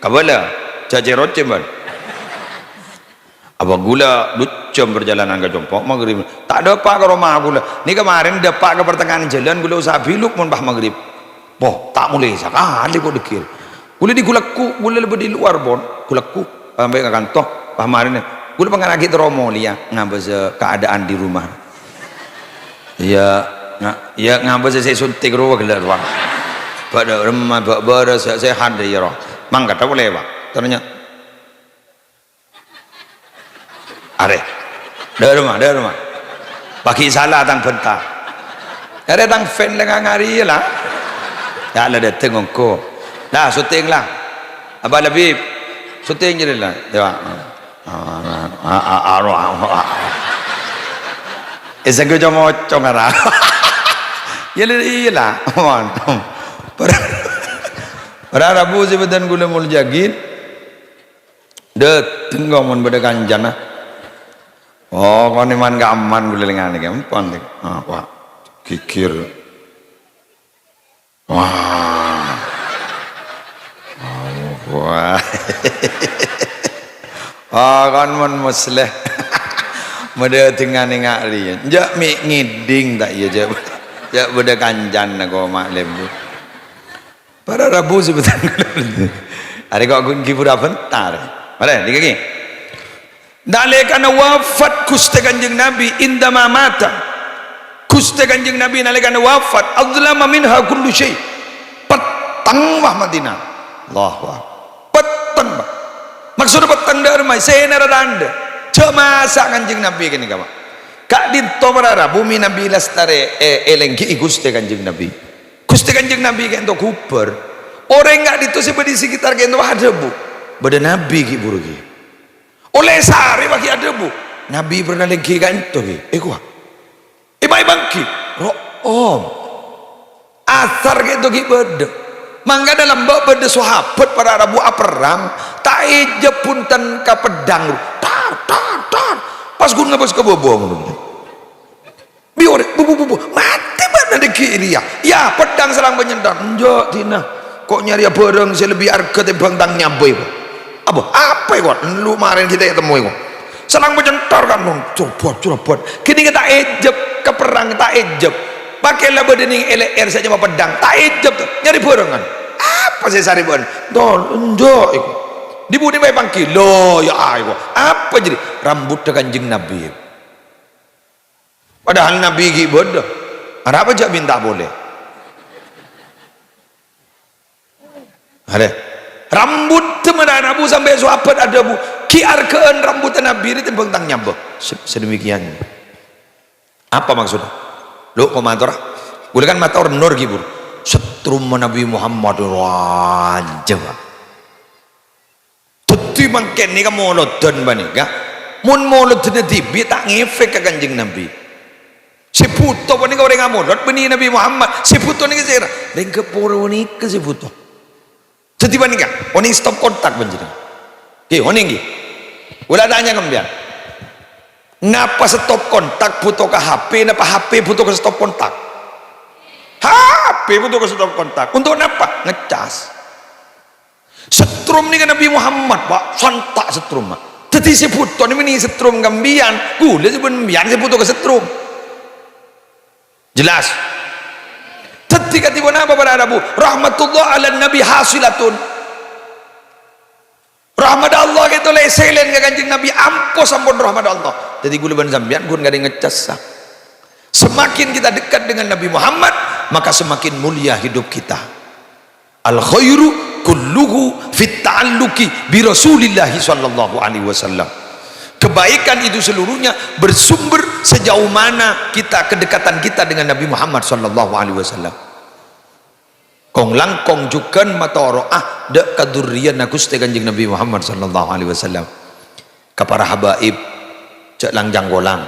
kabala cacerot cembar apa gula jam perjalanan ke Jompok maghrib tak ada pak ke rumah gula ni kemarin dapat ke pertengahan jalan gula usaha biluk pun bah maghrib boh tak mulai sekali kok dekir gula di gulaku gula lebih di luar bon gulaku sampai ke kantor bah kemarin gula pengen lagi teromo liya ngabas keadaan di rumah ya ngabas saya suntik ruang gelar bang pada rumah pada saya hadir ya roh mangkat tak boleh pak ternyata are dari rumah bagi salah tang bentah ada tang fan dengan hari lah ya ada datang engkau dah syuting lah apa lebih syuting je lah ya saya kerja mocong arah iyalah pada Rabu sebentar gula mul jagin deh tengok mun pada kanjana oh kau ni man gak aman gula lengan ni gampang dek wah kikir wah kan man musleh mada tengah nengak dia jak mi ngiding tak ya jak beda kanjan kau mak lembu pada Rabu sebentar ada kau kipura bentar ada di kaki nalekana wafat kuste kanjeng Nabi indama mata kuste kanjeng Nabi nalekana wafat adzlama minha kullu syai petang wah Madinah Allahu akbar petang bah maksud petang darmai senara anda cemasa kanjeng Nabi kini kawan kak dinto marara bumi Nabi lastare elengki kuste kanjeng Nabi kuste kanjeng Nabi kento kuper orang enggak ditu di sekitar kento ada bu beda Nabi ki burugi oleh sehari bagi ada bu Nabi pernah lagi kanto kuah ibai bangki om asar gitu ki beda mangga dalam bab beda sahabat para Arabu perang tak eja punten ka pedang tar pas gun ngabas ke bobo biore bu mati mana de kiri ya pedang serang penyendang njok tina kok nyari bareng saya lebih harga timbang tang nyaboy apa ya lu kemarin kita ketemu itu serang penyentar kan copot kini kita ejep ke perang kita ejep pakailah bedening LR saja sama pedang tak ejab tuh nyari borongan apa saya sari bon tol enjo iku dibudi bae pangki lo ya iku apa jadi rambut Kanjeng Nabi padahal Nabi ki bodoh ada apa jak minta boleh ada rambut teman Nabi sampai sahabat ada bu kiar keun rambut Nabi ini tembang tang nyambah sedemikian apa maksudnya lo komentar boleh kan mator nur gibur setrum Nabi Muhammad wajib tuti mangken ni ka molodon banika mun molodon tibi tak ngefek ka Kanjeng Nabi si puto banika orang ngamolot beni Nabi Muhammad si puto ni kesera dan keporo ni ke si puto tuti banika oni stop kontak banjir ki oni ngi ulah tanya kembian ngapa stop kontak butuh ke HP napa HP butuh ke stop kontak HP butuh ke stop kontak untuk apa ngecas setrum ni kan Nabi Muhammad pak santak setrum jadi si butuh ni setrum gambian gula si gambian si butuh ke setrum jelas ketika tiba apa para Arabu rahmatullah ala nabi hasilatun rahmat Allah gitu leselen ke Kanjeng Nabi ampus ampun rahmat Allah jadi gula ban zambian gun gak ada ngecas semakin kita dekat dengan Nabi Muhammad maka semakin mulia hidup kita al khairu kulluhu fit ta'alluqi bi Rasulillah sallallahu alaihi wasallam kebaikan itu seluruhnya bersumber sejauh mana kita kedekatan kita dengan Nabi Muhammad sallallahu alaihi wasallam kong langkong jukan matoro dek kadurian Gusti Kanjeng Nabi Muhammad sallallahu alaihi wasallam kapara habaib cek langjang golang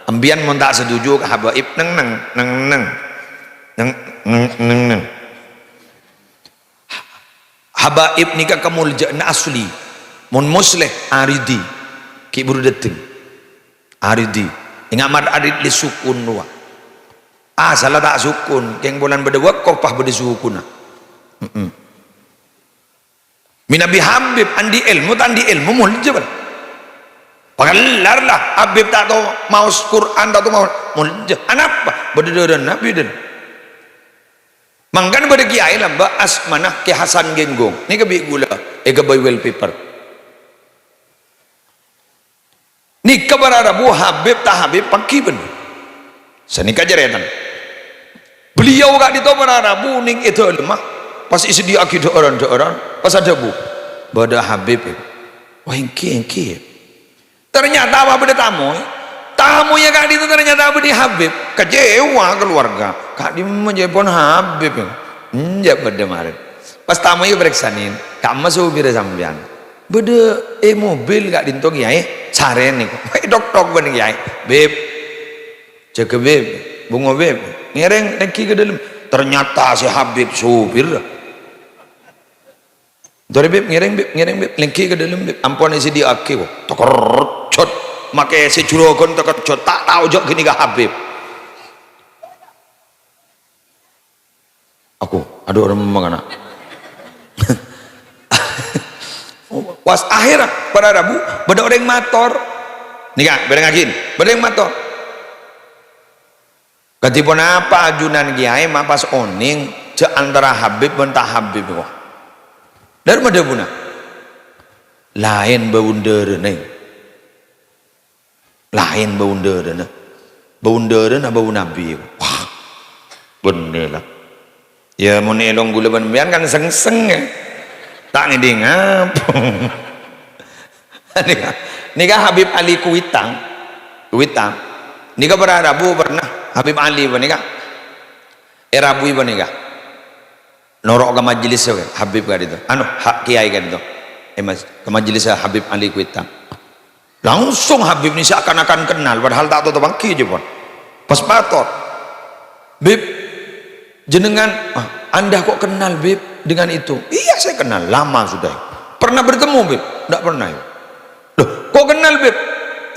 ambian mun tak setuju ke habaib neng habaib nikah kemuljaan asli mun musleh aridi ki buru deting aridi ingat arid li sukun wa salah tak sukun keng bulan beda wakaf pah beda sukuna Nabi Habib andi ilmu tandi ilmu muljabal pagalar lah Habib tak tahu mau Quran tak tahu mau muljab anapa beda Nabi dan mangkan beda kiai lah mbak asmanah ke Hasan Genggong ni kebi gula kebi wallpaper ni kabar Arabu Habib tak Habib pakiban seni kajaretan beliau gak ditobar Arabu ning itu lemah pas isi dia akidah orang pas ada bu bada Habib wah engki ternyata apa beda tamu ya kak itu ternyata apa di Habib kecewa keluarga kak di menjepon Habib ya beda maret pas tamu ya bereksanin kak masuk bira sambian beda mobil kak dintong ya caren nih dok bening ya beb jaga beb bunga beb ngereng neki ke dalam ternyata si Habib supir dari beb ngereng beb lengki ke dalam beb ampun isi dia aki kok tokorcot make si jurogon tokorcot tak tahu jok gini ke Habib aku aduh orang memang anak was akhir pada Rabu beda orang motor nih kan beda ngagin beda yang motor ketipun apa ajunan kiai mapas oning ce antara Habib bentah Habib kok dari mana buna lain baunder neng lain baunder na bau Nabi wah bener lah ya mau nelong gula ban kan seng ya tak ngeding apa nikah Habib Ali Kuitang nikah Rabu pernah Habib Ali nikah Rabu nikah norok ke majelis Habib kan itu hak kiai kan itu mas ke majelis Habib Ali Kuitang langsung Habib ini seakan-akan kenal padahal tak tahu bangki aja pun pas patot Bib jenengan anda kok kenal Bib dengan itu iya saya kenal lama sudah pernah bertemu Bib tidak pernah loh kok kenal Bib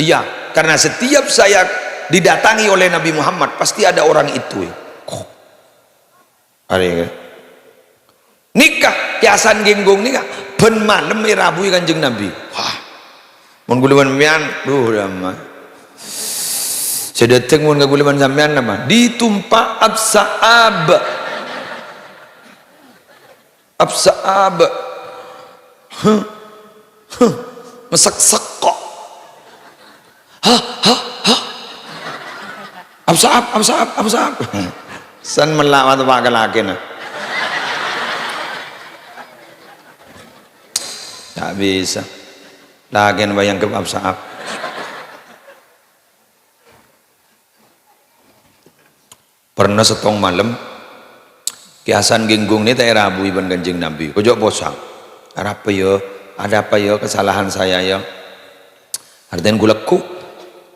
iya karena setiap saya didatangi oleh Nabi Muhammad pasti ada orang itu kok ada nikah kiasan genggong nikah ben malam Rabu Kanjeng Nabi wah mun guluan mian duh lama Saya datang mun kaguleman sampean nama ditumpak absaab. Absaab. Mesak-sak kok. Absaab. San melak mata pak laki na. Tak bisa. Lagi bayang ke absaab. Pernah setong malam kiasan genggung ni tak Rabu Iban Kanjeng Nabi kojok bosang ada apa ya kesalahan saya ya artian gulaku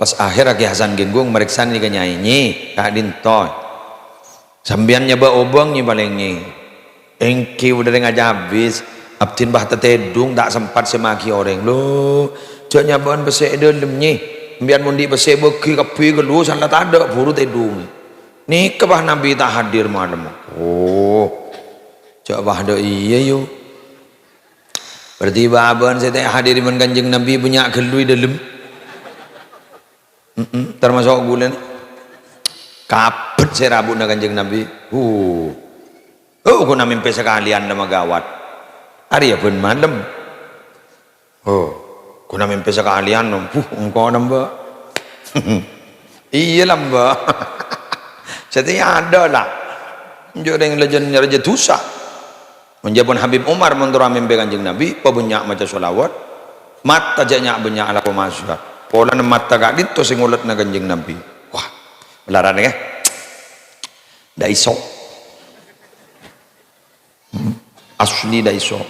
pas akhir kiasan genggung meriksa ni kenyanyi kak dintoy sambian nyoba obong ni paling ni engki udah ngaja habis abtin bah tetedung tak sempat semaki orang lo cok nyabaan besek dalam ni biar mundi besek beki kapi gelu salah tak ada buru tedung ni kebah Nabi tak hadir malam. Oh, coba ada iya yo. Berarti baban saya tak hadir dengan Kanjeng Nabi punya gelui dalam. Termasuk bulan. Kapet saya rabut dengan Kanjeng Nabi. Aku nak mimpi sekalian nama gawat. Hari ya pun malam. Aku nak mimpi sekalian. Engkau nambah. Iya lambah. Setiap ada lah. Jadi legend Raja Tusa. Menjapun Habib Umar menurut mimpi Kanjeng Nabi. Pabanyak macam solawat. Mata janya banyak ala pemasyar. Pola mata kak itu singulat na Kanjeng Nabi. Wah, belaran ya. Dah iso. Asli dah iso.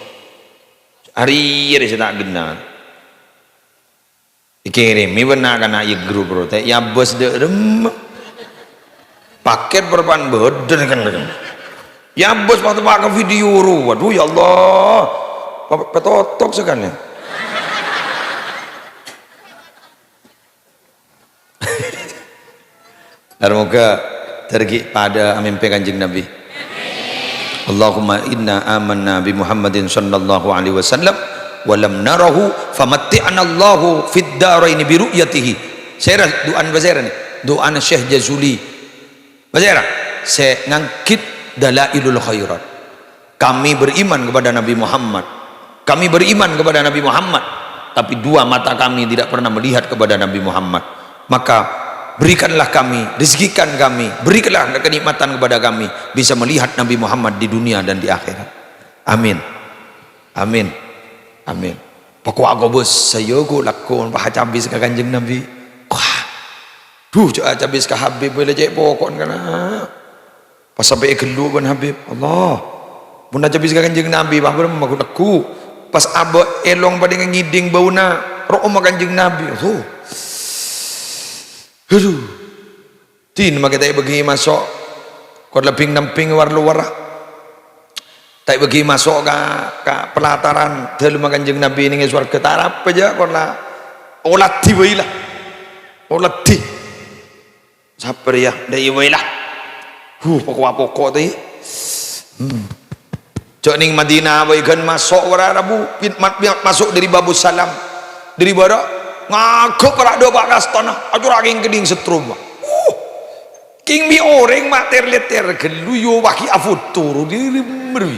Hari ini saya tak kenal. Ikirim, ini benar kan ayat grup bro. Ya bos de paket berpan beden kan ya bos waktu pakai video waduh ya Allah petotok sekali dan moga tergi pada mimpi Kanjeng Nabi. Allahumma inna amanna bi Muhammadin sallallahu alaihi wasallam wa lam narahu famatti'ana Allahu fid daraini bi ru'yatihi. Saya doa bazar ni doa Syekh Jazuli Bazara, saya ngangkit dalailul khairat. Kami beriman kepada Nabi Muhammad. Kami beriman kepada Nabi Muhammad. Tapi dua mata kami tidak pernah melihat kepada Nabi Muhammad. Maka berikanlah kami, rezekikan kami, berikanlah kenikmatan kepada kami bisa melihat Nabi Muhammad di dunia dan di akhirat. Amin. Amin. Amin. Pokok aku bos saya aku lakon baca habis ke Kanjeng Nabi. Duh, cak habis ke Habib boleh cek pokok kan. Pas sampai gelu kan Habib. Allah. Mun habis ke Kanjeng Nabi bah berem aku teku. Pas aba elong pada ngiding bauna, roh Kanjeng Nabi. Oh. Aduh. Tin mak kita bagi masuk. Kau lebih namping war-luar. Tak bagi masuk ke pelataran dalam Kanjeng Nabi ni surga tarap aja kau lah. Olati wailah. Olati. Sabar ya, dari wailah. Pokok-pokok tu. Cok ning Madinah baikan masuk orang Rabu, masuk dari Babu Salam. Dari bara ngagok kerak do bak kastana, atur angin keding setrum. King mi orang mak terleter geluyo baki afoto diri merui.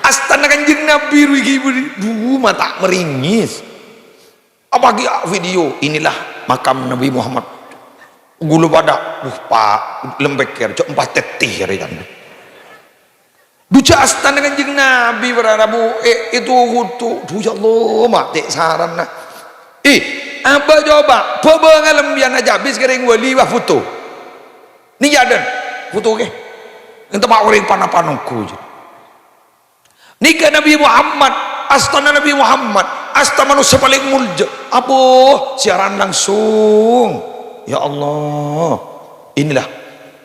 Astana Kanjeng Nabi rugi duh mata meringis. Apagi video inilah makam Nabi Muhammad. Gulu pada pak lembeker cok 4 tetih hari kan duca astana Kanjeng Nabi berarabu itu hutu duh ya Allah mati saran nah apa coba pebengalem bian aja habis kering wali wah foto ni jadan foto ke ente pak orang panah-panahku nikah Nabi Muhammad astana Nabi Muhammad asta manusia paling mulja apa siaran langsung. Ya Allah, inilah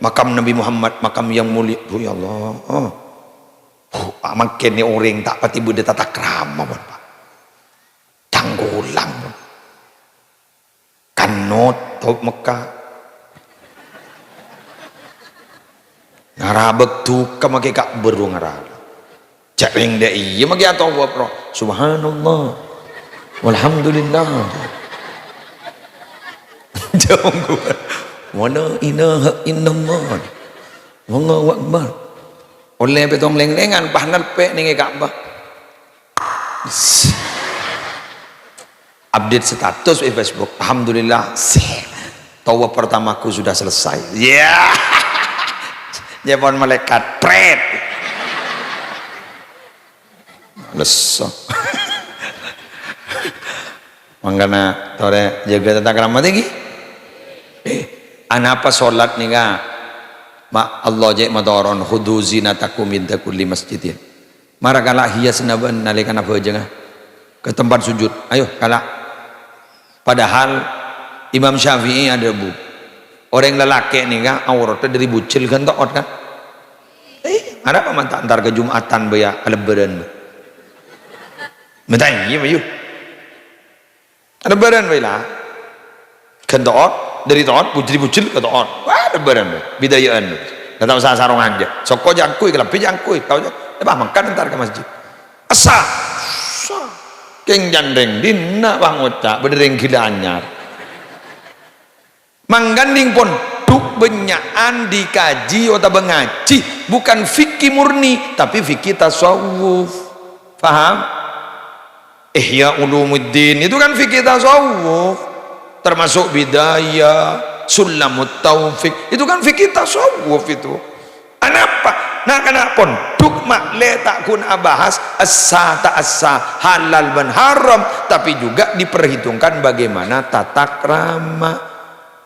makam Nabi Muhammad, makam yang mulia. Ya Allah, makin ni orang tak pati bude tata krama, pak. Tanggulang, kanot tau Mekah, ngarabek tu kamake kak beru ngarab. Cak ring dia iya magi atau apa pro? Subhanallah, walhamdulillah. Tunggu. Wala ilaha illallah. Allahu akbar. Oleh betong leng-lengan pahnal pe ning Ka'bah. Update status di Facebook. Alhamdulillah. Tawaf pertamaku sudah selesai. Ya. Jepon malaikat pret. Lesok. Mangkana tore jaga tata krama tinggi. Anapa sholat nih ga? Ma Allah jek madoron khudu zinatakum min kulli masjidin. Mara kala hias naban nalikan apa aja ke tempat sujud. Ayo kala. Padahal Imam Syafi'i ada bu. Orang lelaki nih ga auratnya dari bucil kan taat kan? Ada apa mantap antar ke Jumatan baya lebaran. Mentang iya bayu. Lebaran baya. Kan taat. Dari taat putri bucil ke taat wah lebaran bidayaan kata usaha sarung aja soko jangkui kelapi jangkui kau makan ntar ke masjid asa keng jandeng dina bang ucap berdering gila anyar mangganding pun duk benyaan dikaji atau mengaji bukan fikih murni tapi fikih tasawuf paham Ihya Ulumuddin itu kan fikih tasawuf termasuk bidayah sulamut taufik itu kan fikih tasawuf itu kenapa nah kenapa dukma le takun abahas asa tak asa halal dan haram tapi juga diperhitungkan bagaimana tata krama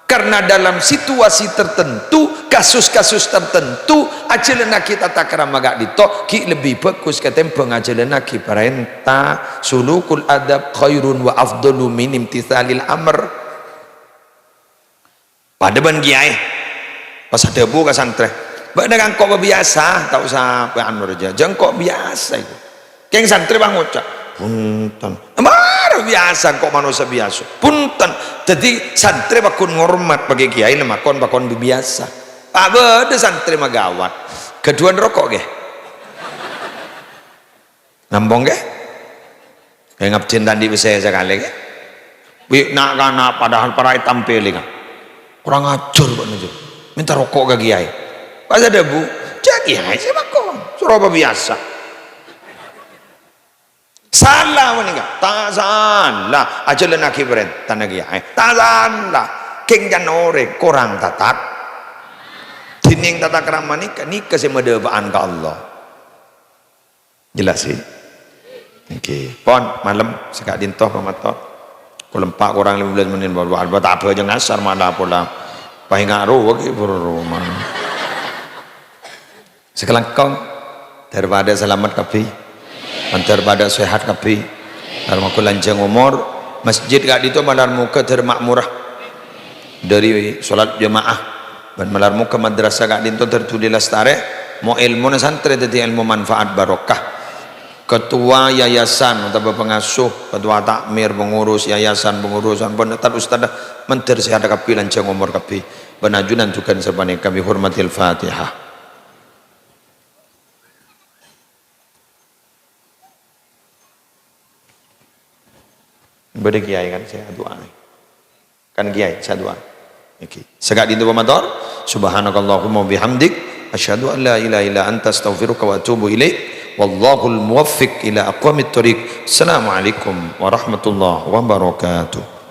karena dalam situasi tertentu kasus-kasus tertentu ajalana kita tata krama gak ditok ki lebih bagus katem pengajalana ki perintah sulukul adab khairun wa afdalu min imtithalil amr. Pada ban kiai pas ada bu ke santri dengan kok biasa tak usah anur aja jangan kok biasa itu keng santri bang ucap punten baru biasa kok manusia biasa punten jadi santri bakun ngormat bagi kiai lemakon bakon biasa apa ada santri magawat kedua rokok ke ngambong ke kayak ngabdin tadi bisa sekali ke nak kana padahal para tampil kan kurang ajar Pak Najib minta rokok ke kiai pas ada bu cak kiai saya bakon suruh apa biasa salah meninggal tak salah aja lenaki beren tanah kiai tak salah keng janore kurang tatat dining tata krama nikah semadebaan ke Allah jelas sih oke pon malam sekak dintoh pematok kulempak kurang 15 menit baru buat apa aja ngasar mana pula paling ngaruh bagi rumah sekelangkong daripada selamat kapi daripada sehat kapi dalam aku lanjang umur masjid gak itu malar muka termakmurah dari sholat jamaah dan malar muka madrasah gak itu tertulis lestari mau ilmu santri jadi ilmu manfaat barokah ketua yayasan atau pengasuh ketua takmir pengurus yayasan pengurusan penetar ustadzah menteri sehat kapi lancang umur kapi penajunan juga sebanyak kami hormatil fatihah beri kiai kan saya doa kan kiai saya doa segak di pemantor subhanakallahumma bihamdik asyhadu an la ilaha illa anta astaghfiruka wa atubu ilaik wallahul muwaffiq ila aqwamit thoriq. Assalamualaikum warahmatullahi wabarakatuh.